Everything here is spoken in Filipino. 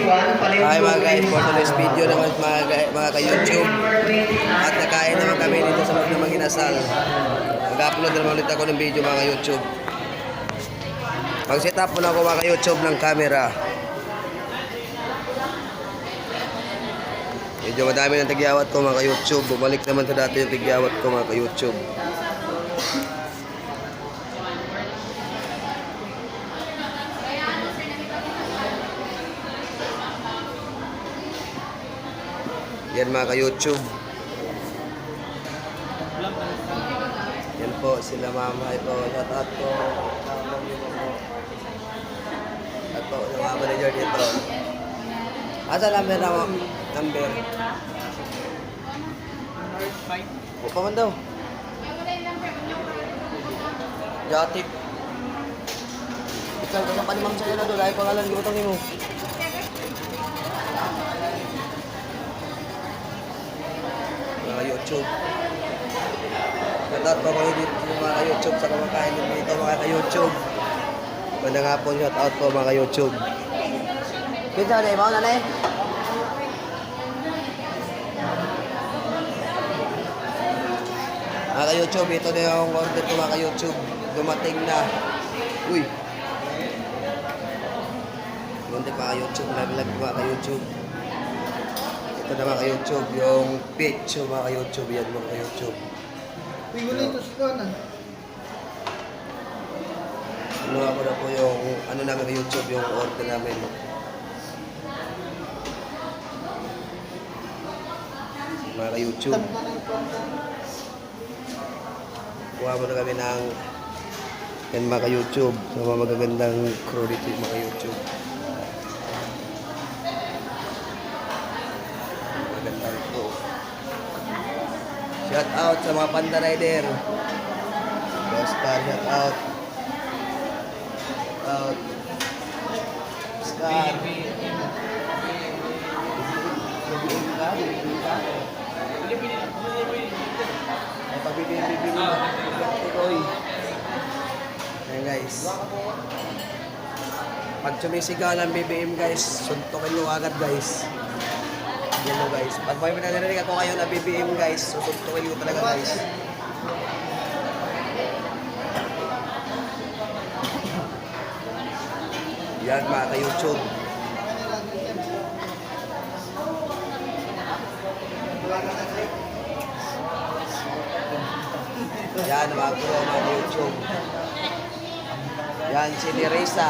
Hi mga guys, for today's video naman mga ka-YouTube. At nakain naman kami dito sa loob ng Maginasal. Mag-upload naman ulit ako ng video mga ka-YouTube. Mag-set up muna ako mga ka-YouTube ng camera. Medyo madami ng tigyawat ko mga ka-YouTube. Bumalik naman sa dati yung tigyawat ko mga ka-YouTube. Yan mga ka-YouTube. Yan po sila mama. Ito, shout-out po. At po, yung mga manager dito. Asa number na mo? Number? O pa man daw. Jatik. Ikaw, kaya panimang sa'yo na doon. Dahil pangalan ko itong mo. YouTube. Shoutout po mga YouTube sa kumakain dito mga ka-YouTube. Ganda nga po shoutout po mga ka-YouTube. Pizza na ibaw na na eh. Mga ka-YouTube, ito na yung order ko mga ka-YouTube. Dumating na. Uy. Dumating mga ka-YouTube. Live mga ka-YouTube. Ito na mga ka-YouTube, yung pizza mga ka-YouTube, yan mga ka-YouTube. Kinuha ko na po yung ano namin ka-YouTube, yung order namin. Mga ka-YouTube. Kuha mo na kami ng yan mga ka-YouTube, sa mga magagandang crew dito mga ka-YouTube. Shout out sa mga Panda Rider. Oscar, shout out. Shout out. Oscar. Ay, pabibili na. Ayan guys. Pag sumisigaw ng BBM guys, suntukin mo agad guys. Yan mo guys. Pag may pinanarinig ako kayo na BBM guys, susuntukin ko talaga guys. Yan mga ka-YouTube. Yan mga ka-YouTube. Yan si Nerissa.